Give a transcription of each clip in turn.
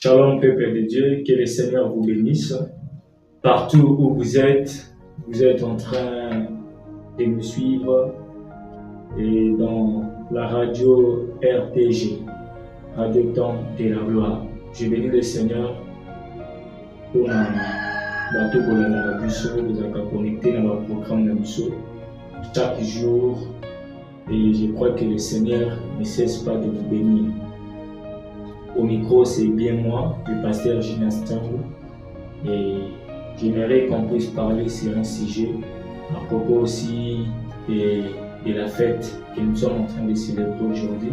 Shalom, peuple de Dieu, que le Seigneur vous bénisse. Partout où vous êtes en train de me suivre et dans la radio RTG, Radio Temps de la Gloire. Je bénis le Seigneur pour bateau pour la biso, vous avez connecté dans le programme de biso chaque jour et je crois que le Seigneur ne cesse pas de vous bénir. Au micro, c'est bien moi, le pasteur Ginastan, et j'aimerais qu'on puisse parler sur un sujet à propos aussi de la fête que nous sommes en train de célébrer aujourd'hui.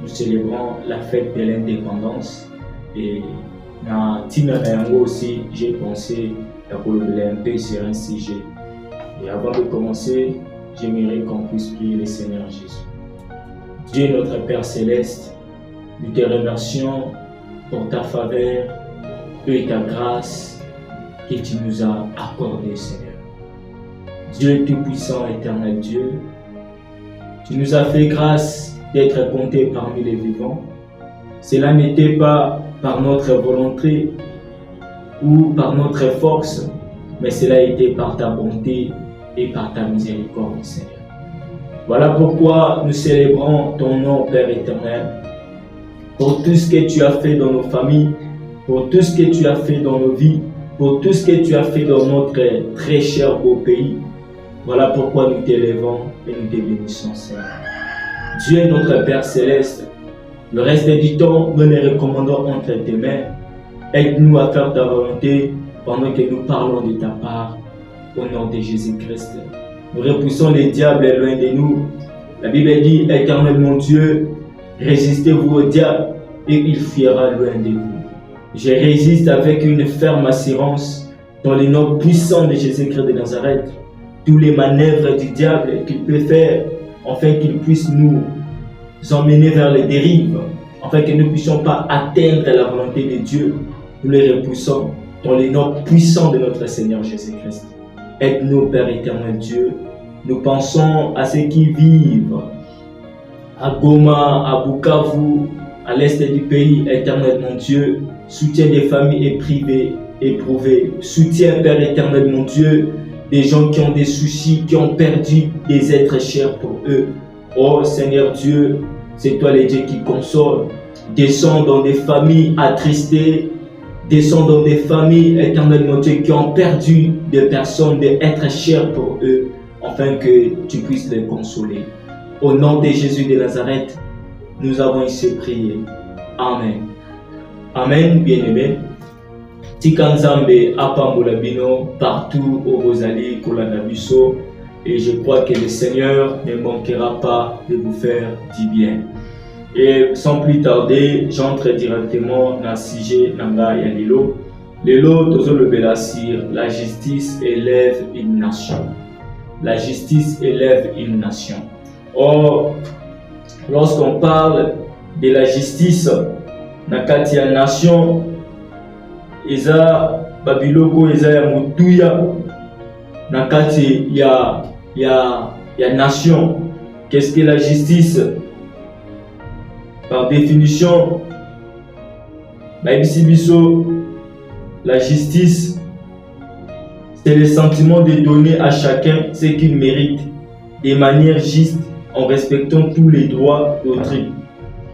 Nous célébrons la fête de l'indépendance et dans Tinarango aussi, j'ai pensé à parler un peu sur un sujet. Et avant de commencer, j'aimerais qu'on puisse prier le Seigneur Jésus. Dieu notre Père Céleste, nous te remercions pour ta faveur et ta grâce que tu nous as accordée, Seigneur. Dieu Tout-Puissant, Éternel Dieu, tu nous as fait grâce d'être comptés parmi les vivants. Cela n'était pas par notre volonté ou par notre force, mais cela a été par ta bonté et par ta miséricorde, Seigneur. Voilà pourquoi nous célébrons ton nom, Père éternel, pour tout ce que tu as fait dans nos familles, pour tout ce que tu as fait dans nos vies, pour tout ce que tu as fait dans notre très cher beau pays. Voilà pourquoi nous t'élèvons et nous te bénissons, Seigneur. Dieu notre Père Céleste, le reste du temps, nous les recommandons entre tes mains. Aide-nous à faire ta volonté pendant que nous parlons de ta part, au nom de Jésus-Christ. Nous repoussons les diables loin de nous. La Bible dit, Éternel mon Dieu, résistez-vous au diable et il fuira loin de vous. Je résiste avec une ferme assurance dans le nom puissant de Jésus-Christ de Nazareth. Tous les manœuvres du diable qu'il peut faire afin qu'il puisse nous emmener vers les dérives, afin que nous ne puissions pas atteindre la volonté de Dieu, nous les repoussons dans le nom puissant de notre Seigneur Jésus-Christ. Aide-nous, Père éternel Dieu. Nous pensons à ceux qui vivent à Goma, à Bukavu, à l'est du pays, éternel mon Dieu. Soutiens des familles éprouvées. Soutiens, Père éternel mon Dieu, des gens qui ont des soucis, qui ont perdu des êtres chers pour eux. Oh Seigneur Dieu, c'est toi le Dieu qui console. Descends dans des familles attristées. Descends dans des familles, éternel mon Dieu, qui ont perdu des personnes, des êtres chers pour eux, afin que tu puisses les consoler. Au nom de Jésus de Nazareth, nous avons ici prié. Amen. Amen, bien-aimés. Tikanzambe apambola bino partout où vous allez kolanda biso, et je crois que le Seigneur ne manquera pas de vous faire du bien. Et sans plus tarder, j'entre directement dans le sujet nanga ya lelo. Lelo tozolobela sur la justice élève une nation. La justice élève une nation. Or, lorsqu'on parle de la justice, na kati ya nation, eza babiloko eza ya mutuya, na kati ya nation. Qu'est-ce que la justice? Par définition, la justice, c'est le sentiment de donner à chacun ce qu'il mérite de manière juste en respectant tous les droits d'autrui.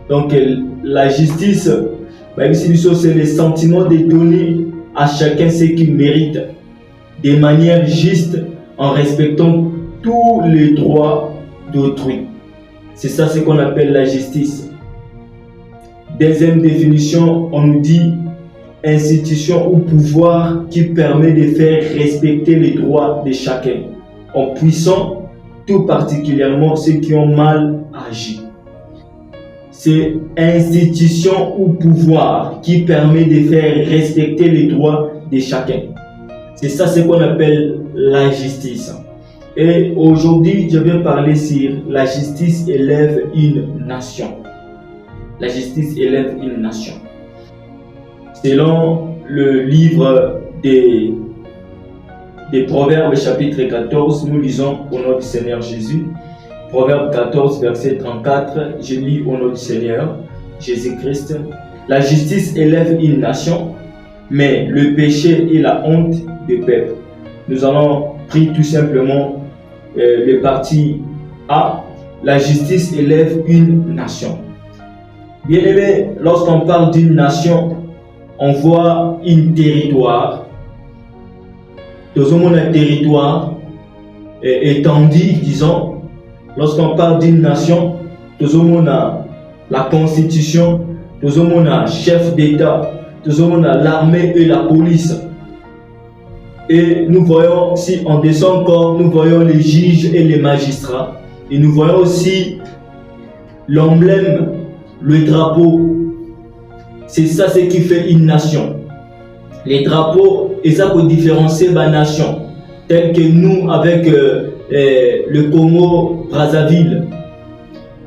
Donc la justice, c'est le sentiment de donner à chacun ce qu'il mérite de manière juste en respectant tous les droits d'autrui. C'est ça ce qu'on appelle la justice. Deuxième définition, on nous dit institution ou pouvoir qui permet de faire respecter les droits de chacun, en puissant tout particulièrement ceux qui ont mal agi. C'est institution ou pouvoir qui permet de faire respecter les droits de chacun. C'est ça ce qu'on appelle la justice. Et aujourd'hui, je vais parler sur la justice élève une nation. La justice élève une nation. Selon le livre des Proverbes chapitre 14, nous lisons au nom du Seigneur Jésus. Proverbe 14, verset 34, je lis au nom du Seigneur Jésus-Christ. la justice élève une nation, mais le péché et la honte des peuples. Nous allons pris tout simplement le parti A, la justice élève une nation. Bien aimé, lorsqu'on parle d'une nation, on voit un territoire. Tout le monde a un territoire étendu, disons. Lorsqu'on parle d'une nation, tout le monde a la constitution, tout le monde a chef d'État, tout le monde a l'armée et la police. Et nous voyons, si on descend encore, nous voyons les juges et les magistrats. Et nous voyons aussi l'emblème, le drapeau. C'est ça ce qui fait une nation. Les drapeaux, et ça peut différencier la nation. Tel que nous avec le Congo, Brazzaville.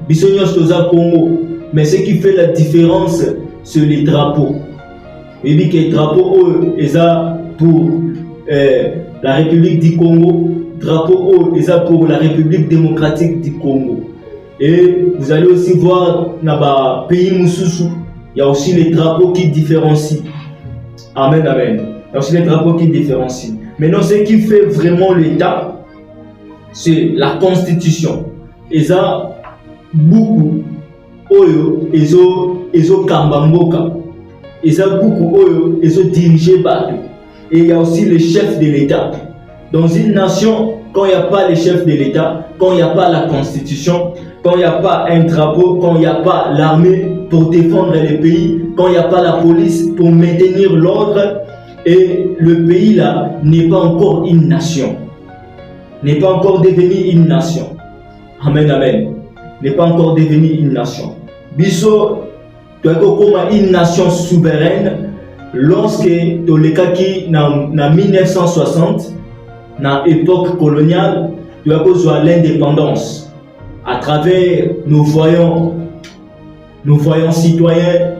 Bissonios Toza Congo. Mais ce qui fait la différence, c'est les drapeaux. Et dit que les drapeaux, et ça pour la République du Congo, drapeau et ça pour la République démocratique du Congo. Et vous allez aussi voir dans le pays Moussoussou, il y a aussi les drapeaux qui différencient. Amen, amen. Il y a aussi les drapeaux qui différencient. Maintenant, ce qui fait vraiment l'État, c'est la Constitution. Et ça, beaucoup, Oyo, Ezo Kambamboka. Et ça, beaucoup, Oyo, Ezo dirigé par eux. Et il y a aussi le chef de l'État. Dans une nation, quand il n'y a pas le chef de l'État, quand il n'y a pas la Constitution, quand il n'y a pas un drapeau, quand il n'y a pas l'armée pour défendre le pays, quand il n'y a pas la police pour maintenir l'ordre, et le pays là n'est pas encore une nation, n'est pas encore devenu une nation. Amen, amen. N'est pas encore devenu une nation. Biso, tu as comme une nation souveraine lorsque dans le cas qui en 1960, dans l'époque coloniale, tu as besoin de l'indépendance à travers nos voyants citoyens,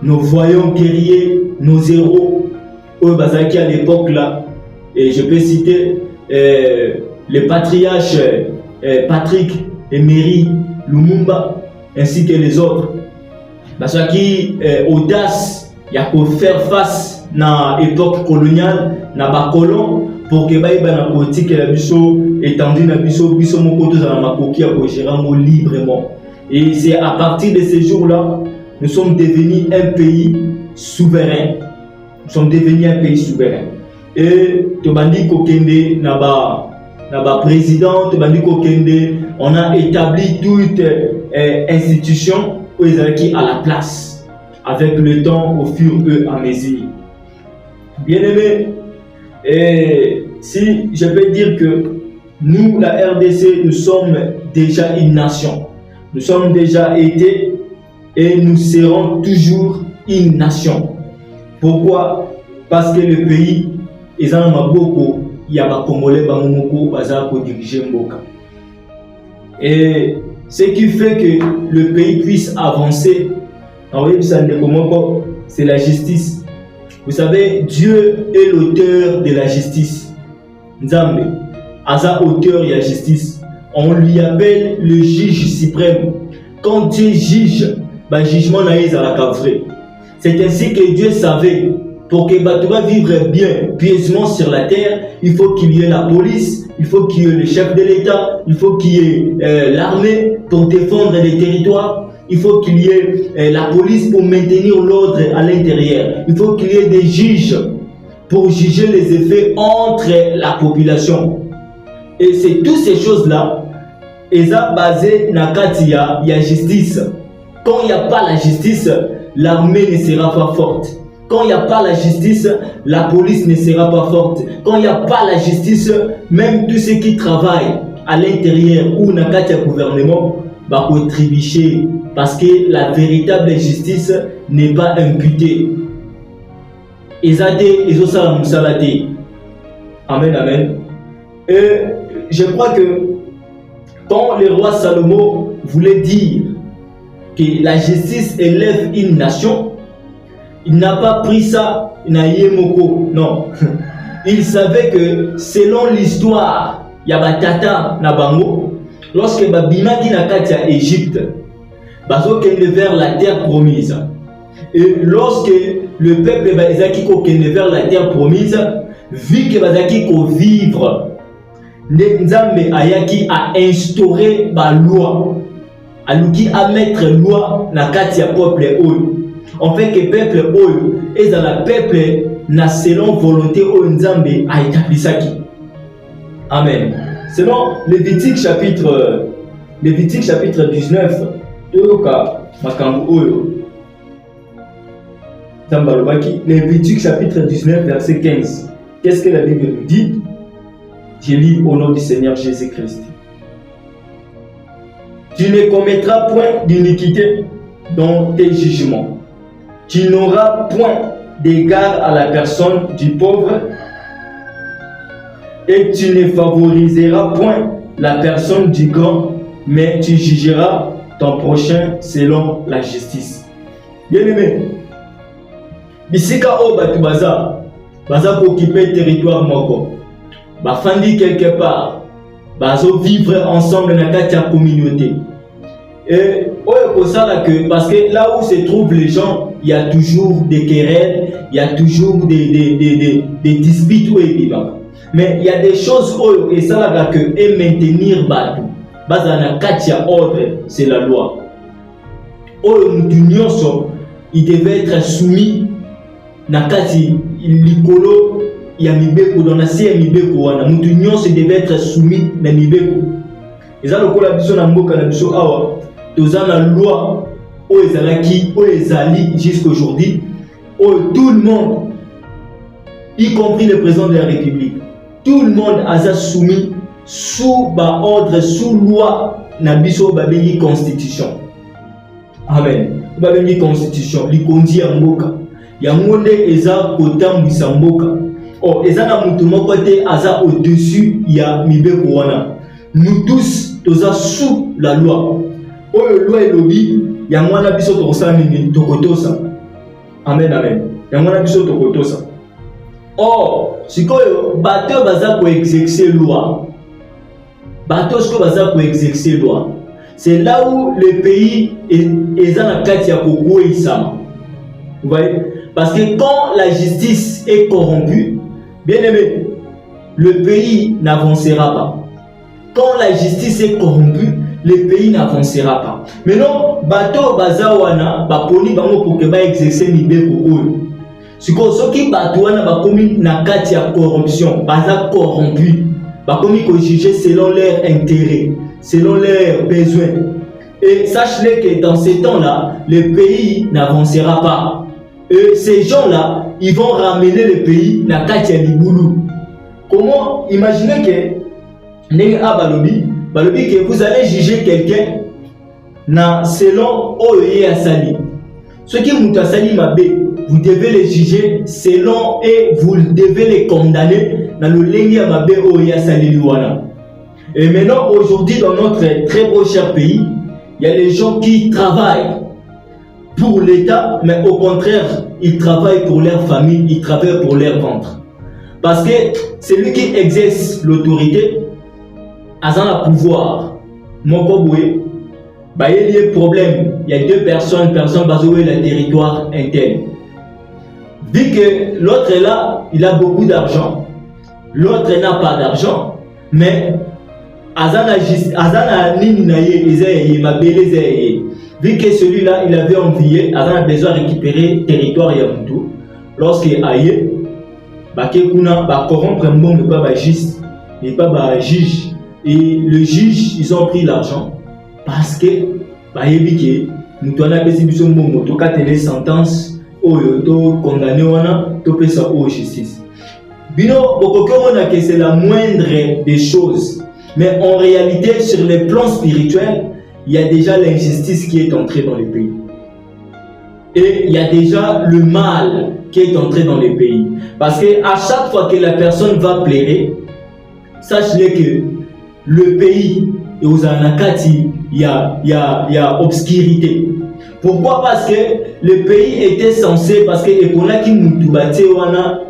nos voyants guerriers, nos héros, eux Bazaki à l'époque là, et je peux citer le patriarche Patrick Emery Lumumba ainsi que les autres. Bazaki audace, il y a pour faire face à l'époque coloniale, na ba colon pour que baïba na politique la biso étendue na biso moko to za makoki à gérer librement. Et c'est à partir de ces jours-là, nous sommes devenus un pays souverain. Nous sommes devenus un pays souverain. Et Tobandi Kokende Naba président, Tobandi Kokende, on a établi toute institution où ils sont à la place avec le temps au fur et à mesure. Bien aimé, et si je peux dire que nous, la RDC, nous sommes déjà une nation. Nous sommes déjà été et nous serons toujours une nation. Pourquoi? Parce que le pays est en Maboko, il y a des Congolais qui dirigent Mboka. Et ce qui fait que le pays puisse avancer, c'est la justice. Vous savez, Dieu est l'auteur de la justice. Nzambe, Aza auteur de la justice. On lui appelle le juge suprême. Quand Dieu juge, le jugement n'est pas vrai. C'est ainsi que Dieu savait, pour que tu vas vivre bien, pieusement sur la terre, il faut qu'il y ait la police, il faut qu'il y ait le chef de l'État, il faut qu'il y ait l'armée pour défendre les territoires, il faut qu'il y ait la police pour maintenir l'ordre à l'intérieur, il faut qu'il y ait des juges pour juger les effets entre la population. Et c'est toutes ces choses-là, elles sont basées dans la justice. Quand il n'y a pas la justice, l'armée ne sera pas forte. Quand il n'y a pas la justice, la police ne sera pas forte. Quand il n'y a pas la justice, même tous ceux qui travaillent à l'intérieur ou dans le gouvernement vont trébucher parce que la véritable justice n'est pas imputée. Ils ont ça Amen, amen. Et je crois que quand le roi Salomon voulait dire que la justice élève une nation, il n'a pas pris ça na yemoko, non. Il savait que selon l'histoire, il y a batata na bango, lorsque babimaki na katia Égypte, bazokende vers la terre promise. Et lorsque le peuple bazaki kokende vers la terre promise, vu que bazaki ko vivre, Nzambe ayaki a instauré ba loi, aluki a mettre loi na kati ya peuple oyo. En fait que peuple oyo ezala peuple na selon volonté oyo Nzambe a établisaki. Amen. Selon Lévitique chapitre 19, toyoka makambo oyo. Lévitique chapitre 19 verset 15. Qu'est-ce que la Bible nous dit? Je lis au nom du Seigneur Jésus-Christ. Tu ne commettras point d'iniquité dans tes jugements. Tu n'auras point d'égard à la personne du pauvre et tu ne favoriseras point la personne du grand, mais tu jugeras ton prochain selon la justice. Bien-aimé, bisika o batu baza occuper territoire moko, bafandi quelque part, bazo vivre ensemble dans la communauté. Et parce que là où se trouvent les gens, il y a toujours des querelles, il y a toujours des disputes ou des débats. Mais il y a des choses où et ça là que et maintenir batu bazana katia ordre, c'est la loi. Il devait être soumis na kati likolo ya mibeko dans la sia mibeko wana mutu nyonso devait être soumis na mibeko. Eza lokola biso na mboka na biso awa toza na loi o ezalaki o ezali jusqu'aujourd'hui où tout le monde, y compris le président de la République, tout le monde a soumis sous ordre, sous loi na biso babengi constitution. Amen. Babengi constitution likondi ya mboka yango nde eza kotambwisa mboka. Eza na mutu moko te aza au-dessus ya mibeko wana. Nous tous toza sous la loi. Oyo loi elobi yango wana biso tokosala nini tokotosa. Amen, amen. Yango wana biso tokotosa. Sikoyo bato baza ko exercer loi. Bato siko baza ko exercer loi. C'est là où le pays est dans la carte ya koko isama. Vous voyez? Parce que quand la justice est corrompue, bien aimé, le pays n'avancera pas. Quand la justice est corrompue, le pays n'avancera pas. Maintenant, bato bazawana baponi bango pour que ba exercer mibeko oyo. Siko soki bato wana bakomi na kati ya corruption, baza corrompu, bakomi ko juger selon leur intérêt, selon leurs besoins. Et sache-le que dans ces temps-là, le pays n'avancera pas. Et ces gens-là, ils vont ramener le pays na kati ya libulu. Comment imaginez que balobi que vous allez juger quelqu'un na selon oye asali. Ce qui mutu asali mabe, vous devez les juger selon et vous devez les condamner dans le lengi ya mabe oye asali liwana. Et maintenant, aujourd'hui, dans notre très beau cher pays, il y a les gens qui travaillent pour l'État, mais au contraire, ils travaillent pour leur famille, ils travaillent pour leur ventre. Parce que celui qui exerce l'autorité a un pouvoir. Mon il y a un problème. Il y a deux personnes basées dans le territoire interne. Vu que l'autre est là, il a beaucoup d'argent, l'autre n'a pas d'argent, mais Azana nini na ye ezeye mabele ezeye. Vu que celui-là il avait envié, Azana a besoin de récupérer territoire ya mutu. Lorsque aye bake kuna ba corrompre mbongo pas ba juste et pas ba juge. Et le juge ils ont pris l'argent parce que ba yebi ke mutu ana besi biso mbongo to katele sentence oyo to condamné wana to pesa au justice. Bino bokokomona que c'est la moindre des choses. Mais en réalité, sur le plan spirituel, il y a déjà l'injustice qui est entrée dans le pays. Et il y a déjà le mal qui est entré dans le pays. Parce que à chaque fois que la personne va plairer, sachez que le pays est aux anakati, il y a obscurité. Pourquoi? Parce que le pays était censé, parce que Eponaki Mutubate wana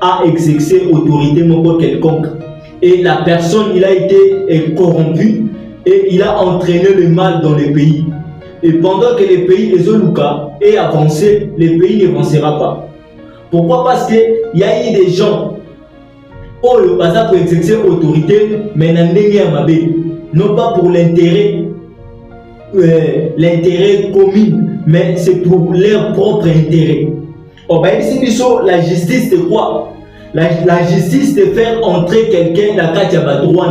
a exercé autorité moko quelconque. Et la personne, il a été corrompu et il a entraîné le mal dans le pays. Et pendant que les pays Ezoluka est avancé, le pays n'avancera pas. Pourquoi? Parce qu'il y a eu des gens qui ont exercer l'autorité, mais non pas pour l'intérêt commun, mais c'est pour leur propre intérêt. La justice, c'est quoi? La justice, c'est faire entrer quelqu'un dans le cadre de droit.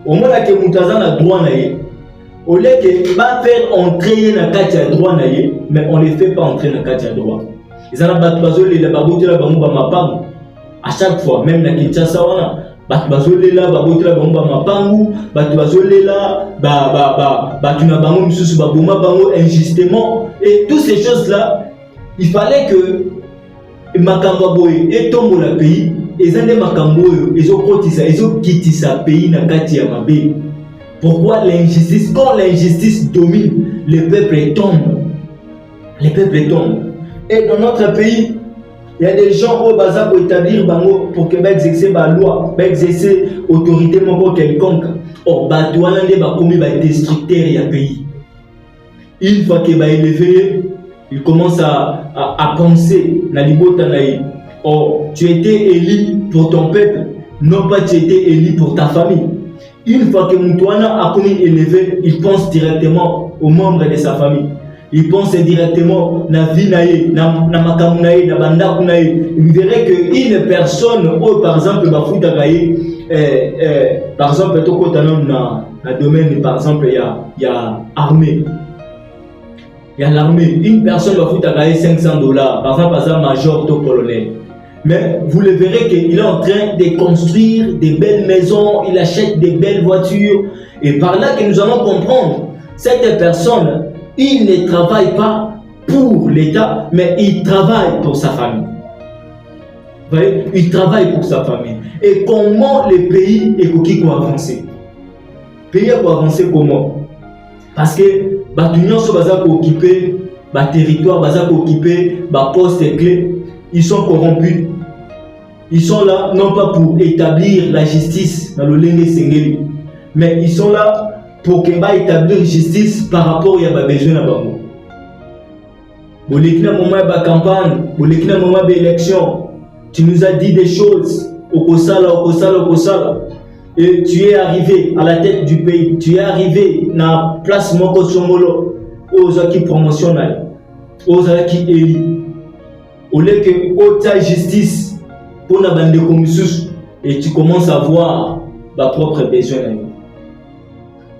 Au moins, que Moutazan a droit. Au lieu de faire entrer dans le cadre de droit, mais on ne les fait pas entrer dans le cadre de droit. Ils ont à chaque fois, même dans Kinshasa, injustement. Et toutes ces choses-là, il fallait que Makamboy et Tombo la pays, ils ont des Makamboy, ils ont quitté sa pays dans Katia Mabé. Pourquoi l'injustice? Quand l'injustice domine, le peuple tombe. Le peuple tombe. Et dans notre pays, il y a des gens au bazar pour établir pour que exercer la loi, exercer l'autorité quelconque. Or, Batouana va commis destructeur et pays. Une fois qu'il va élever, il commence à penser or, tu étais élu pour ton peuple, non pas tu étais élu pour ta famille. Une fois que Moutouana a commis élevé, il pense directement aux membres de sa famille. Il pense directement à la vie, à la makamunaï, à la bandakunaï. Il verrait qu'une personne, par exemple, par exemple, dans le domaine, par exemple, il y a armée. Il y a l'armée. Une personne va foutre à $500, par exemple, un major ou colonel. Mais vous le verrez qu'il est en train de construire des belles maisons, il achète des belles voitures. Et par là que nous allons comprendre, cette personne, il ne travaille pas pour l'État, mais il travaille pour sa famille. Vous voyez, il travaille pour sa famille. Et comment le pays est pour avancer? Le pays pour avancer comment? Parce que les gens sont occupés, les territoires sont occupés, les postes clés, ils sont corrompus. Ils sont là non pas pour établir la justice dans le Lengue Sengeli, mais ils sont là pour que établir justice par rapport à besoin de bango. Bolekina moment de campagne, bolekina moment d'élection, tu nous as dit des choses au Kosala. Et tu es arrivé à la tête du pays, tu es arrivé dans la place Moko Somolo, aux acquis promotionnels, aux acquis élus. Au lieu que ta justice pour la bande de commissus, et tu commences à voir ta propre besoin.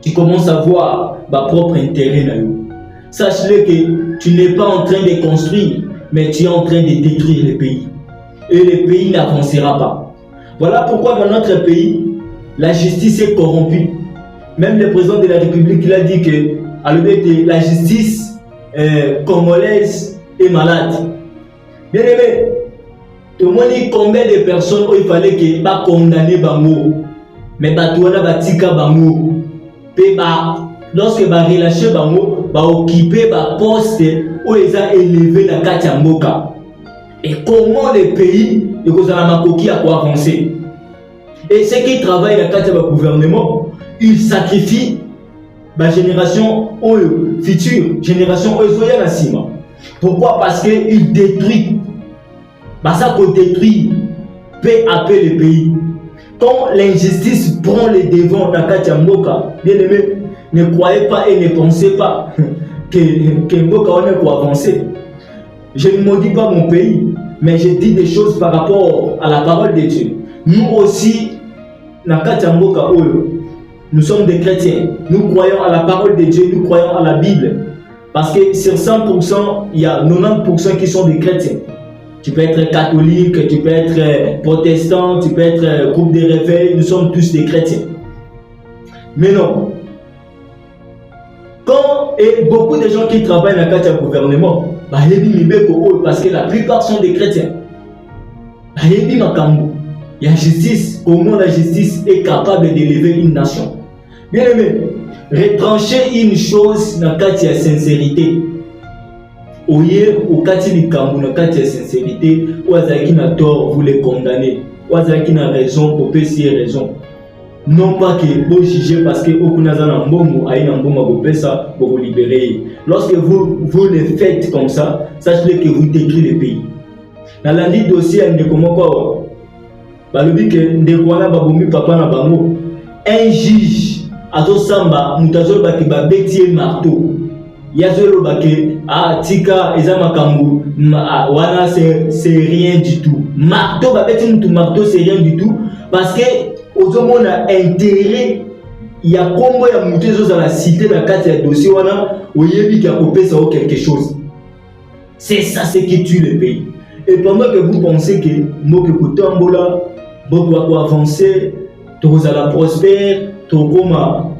Tu commences à voir ta propre intérêt. Sache-le que tu n'es pas en train de construire, mais tu es en train de détruire le pays. Et le pays n'avancera pas. Voilà pourquoi dans notre pays, la justice est corrompue. Même le président de la République il a dit que la justice congolaise est malade. Bien aimé, tout le monde dit combien de personnes il fallait que pas condamner Bango, mais Batouana Batika Bango. Lorsque ba relâcher Bango, ba occuper ba poste où ils ont élevé la Katiamboka. Et comment le pays est makoki à quoi avancer? Et ceux qui travaillent dans le gouvernement, ils sacrifient la génération future, génération Ozoya. Pourquoi? Parce qu'ils détruisent. Ça qu'on détruit peu à peu le pays. Quand l'injustice prend les devants dans Katiamboka, bien aimé, ne croyez pas et ne pensez pas que Mboka on est pour avancer. Je ne maudis pas mon pays, mais je dis des choses par rapport à la parole de Dieu. Nous aussi, dans Katiamboka, nous sommes des chrétiens. Nous croyons à la parole de Dieu, nous croyons à la Bible. Parce que sur 100%, il y a 90% qui sont des chrétiens. Tu peux être catholique, tu peux être protestant, tu peux être groupe de réveil, nous sommes tous des chrétiens. Mais non. Quand beaucoup de gens qui travaillent dans le gouvernement, parce que la plupart sont des chrétiens. Il y a justice, comment la justice est capable d'élever une nation. Bien aimé, retrancher une chose dans le cas de sincérité. Oye, au cas de sincérité, ou à qui n'a tort, vous les condamnez. Ou à qui n'a raison, pour payer raison. non pas que vous jugez parce que aucun azana mbongo aïe na mbongo bopesa pour vous libérer. Lorsque vous le faites comme ça, sachez que vous détruisez le pays. Dans l'andi dossier de comment quoi, balobi que ndekwana babomi papa na bango, un juge azo samba mutazo baki ba betie marteau. Yazolo baki a tika eza makambu wana c'est rien du tout. Marteau ba beti mutu marteau c'est rien du tout parce que aux hommes on a intérêt, il y a combo ya mutu dans la cité dans quatre ya dossier wana oyebi ki akopé ça ou quelque chose. C'est ça ce qui tue le pays. Et pendant que vous pensez que moke kotambola beaucoup avancer, tous à la prospère, tout comme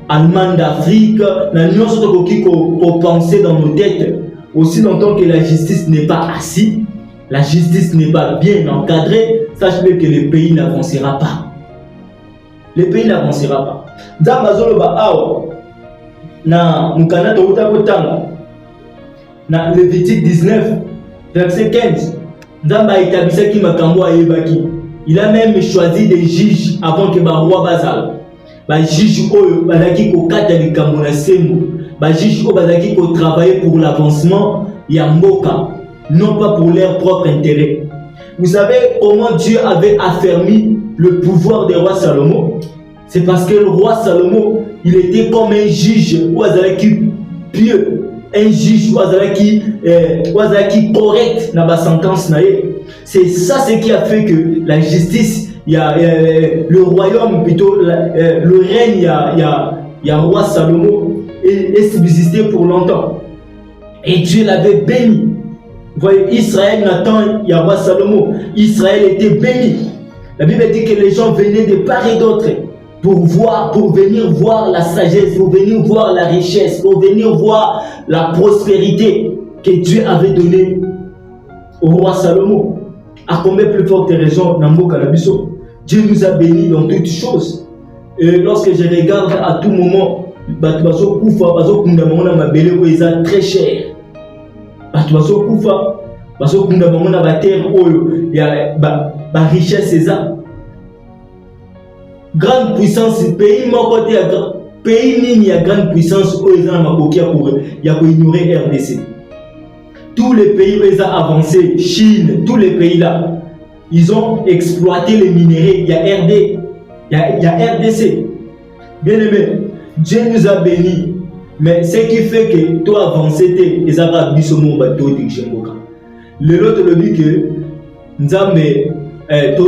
Allemagne d'Afrique, na nyonso to ko penser dans nos têtes. Aussi longtemps que la justice n'est pas assise, la justice n'est pas bien encadrée, sachez que le pays n'avancera pas. Le pays n'avancera pas. Nzambe ba awa na mukana to utakotanga na Lévitique 19 verset 15. Nzambe a établi makambo ayebaki. Il a même choisi des juges avant que ba roi bazal. Ba juge oyo bazaki ko kata likambo na sembo. Ba juge oyo bazaki ko travailler pour l'avancement ya mboka, non pas pour leur propre intérêt. Vous savez comment Dieu avait affermi le pouvoir du roi Salomon? C'est parce que le roi Salomon, il était comme un juge ou azalaki pieux, un juge ou azalaki correct dans la sentence naé. C'est ça ce qui a fait que la justice, le royaume plutôt, le règne, il y a roi Salomon est subsisté pour longtemps. Et Dieu l'avait béni. Vous voyez, Israël n'attend, il y a roi Salomon. Israël était béni. La Bible dit que les gens venaient de part et d'autre pour venir voir la sagesse, pour venir voir la richesse, pour venir voir la prospérité que Dieu avait donnée au roi Salomon. À combien plus forte raison, Dieu nous a bénis dans toutes choses. Et lorsque je regarde à tout moment, très cher. Richesse c'est ça. Grande puissance, pays il y a grande puissance où ils ont ignorer RDC. Tous les pays où ils ont avancé, Chine, tous les pays là, ils ont exploité les minéraux. Il y a RD, il y a RDC. Bien aimé, Dieu nous a bénis. Mais ce qui fait que toi avancer, ils ont bisomon bateau de Jemboka. Le lot le dit que nous avons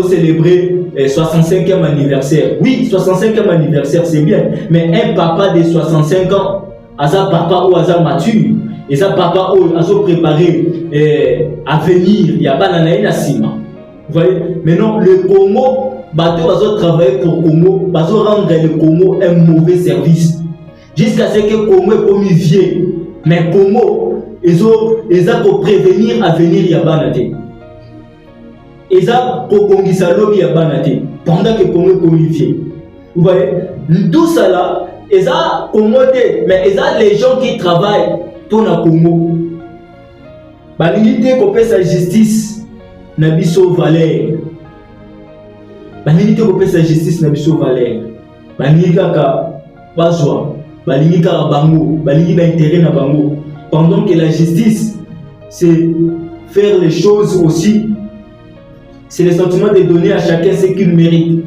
célébré 65e anniversaire. Oui, 65e anniversaire, c'est bien. Mais un papa de 65 ans, un papa ou un mature, et un papa ou un préparé à venir, il y a pas d'anaïna sima. Vous voyez? Maintenant, le Congo, bateau va travailler pour Congo, va rendre le Congo un mauvais service. Jusqu'à ce que Congo est comme vieux. Mais Congo, ils ont pour prévenir à venir, il y a banate. Ils ont pour Congisa lobby, il y a banate. Pendant que Congo est comme vieux. Vous voyez? Tout ça là, ils ont commodé, mais ils ont les gens qui travaillent pour le Congo. L'unité qu'on fait sa justice, n'a pas de valeur. L'unité qu'on fait sa justice, n'a pas de valeur. L'unité qu'on va joie. Balingi ka bango, balingi ba intérêt na bango. Pendant que la justice, c'est faire les choses aussi, c'est le sentiment de donner à chacun ce qu'il mérite.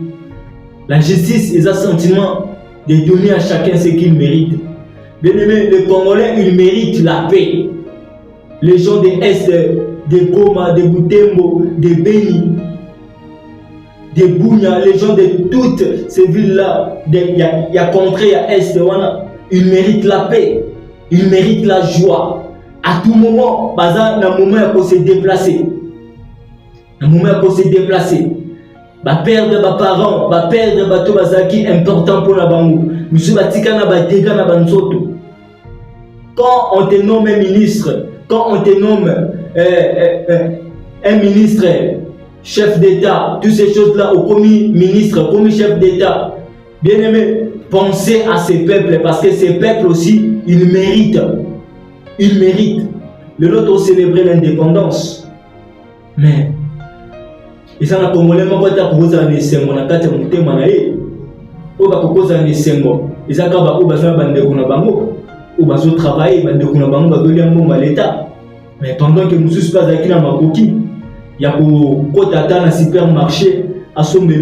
La justice est un sentiment de donner à chacun ce qu'il mérite. Bien aimé, les Congolais, ils méritent la paix. Les gens de Est, de Goma, de Butembo, de Beni, de Bunia, les gens de toutes ces villes-là, il y a contrées, il y a Est, ils méritent la paix, ils méritent la joie. À tout moment, il y a un moment où se déplacer. Un moment où se déplacer. Perdre mes parents, perdre tout qui est important pour la bango. Monsieur Batika na ba dégâts na bansoto. Quand on te nomme ministre, quand on te nomme un ministre, chef d'État, toutes ces choses-là, au commis ministre, commis chef d'État, bien aimé, pensez à ces peuples parce que ces peuples aussi, ils méritent. Ils méritent. Le lot a célébré l'indépendance. Mais, ils ont Congolais, ils ont oyo bakokoza na esengo eza kaka oyo baza na bandeko na bango oyo bazotravaille bandeko na bango bazolia mbongo ya leta. Mais pendant que mosusu mpe azalaki na makoki ya kokota ata na supermarché asomba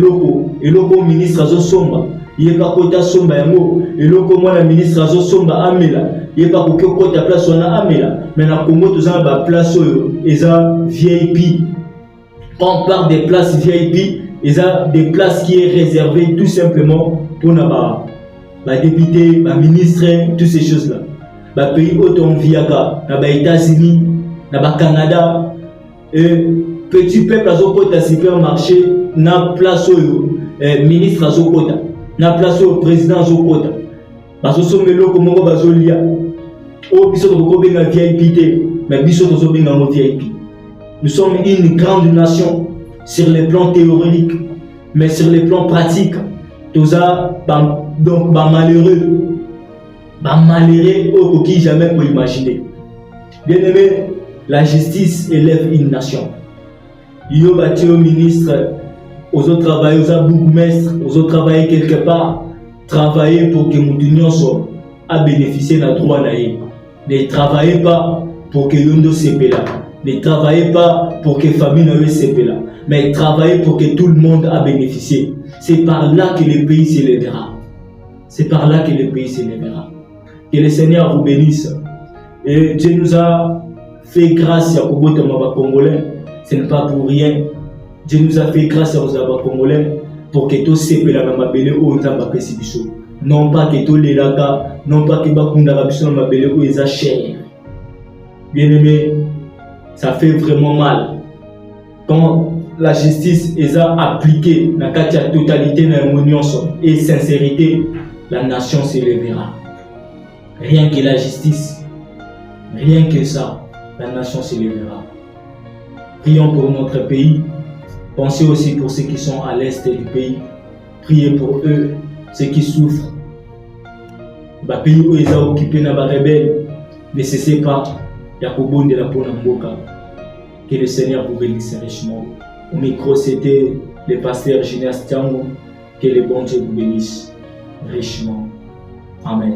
eloko ministre azosomba ye mpe akota asomba yango, eloko mwana ministre azosomba amela ye mpe akoki okota place wana amela. Mais na Congo toza na baplace oyo eza VIP. Quand on parle des places VIP, il y a des places qui est réservées tout simplement pour les députés, les ministres, toutes ces choses-là. Les pays où on vit, les États-Unis, le Canada, petit peuple à côté supermarché, na place où ministre à côté, na place où président à côté. Parce que ce sont loko moko bazolia. Oh biso to benga VIP, mais biso to benga mo VIP. Nous sommes une grande nation sur les plans théoriques, mais sur les plans pratiques, tout ça, donc, malheureux, au qui jamais pour imaginer. Bien aimé, la justice élève une nation. Il y a bâti aux ministres, aux autres travailleurs, aux bourgmestres, aux autres travailler quelque part, travailler pour que nous soit à bénéficier de la droit d'ailleurs. Ne travaillez pas pour que l'on se là. Ne travaillez pas pour que la famille ne se là, mais travaillez pour que tout le monde a bénéficié. C'est par là que le pays s'élèvera. C'est par là que le pays s'élèvera. Que le Seigneur vous bénisse. Et Dieu nous a fait grâce à Kobotama Congolais. Ce n'est pas pour rien. Dieu nous a fait grâce à aux Congolais pour que tout se là dans ma belle ou dans ma pécibiso. Non pas que tout les laka, non pas que Bakunda Rabiso dans ma belle ou ils a cher. Bien aimé, ça fait vraiment mal. Quand la justice est appliquée dans la totalité de l'harmonie et sincérité, la nation s'élèvera. Rien que la justice, rien que ça, la nation s'élèvera. Prions pour notre pays. Pensez aussi pour ceux qui sont à l'est du pays. Priez pour eux, ceux qui souffrent. Le pays où ils ont occupé les rebelles, ne cessez pas. Yakobo de la Ponamboka. Que le Seigneur vous bénisse richement. Au micro, c'était le pasteur Ginas Tiango. Que le bon Dieu vous bénisse richement. Amen.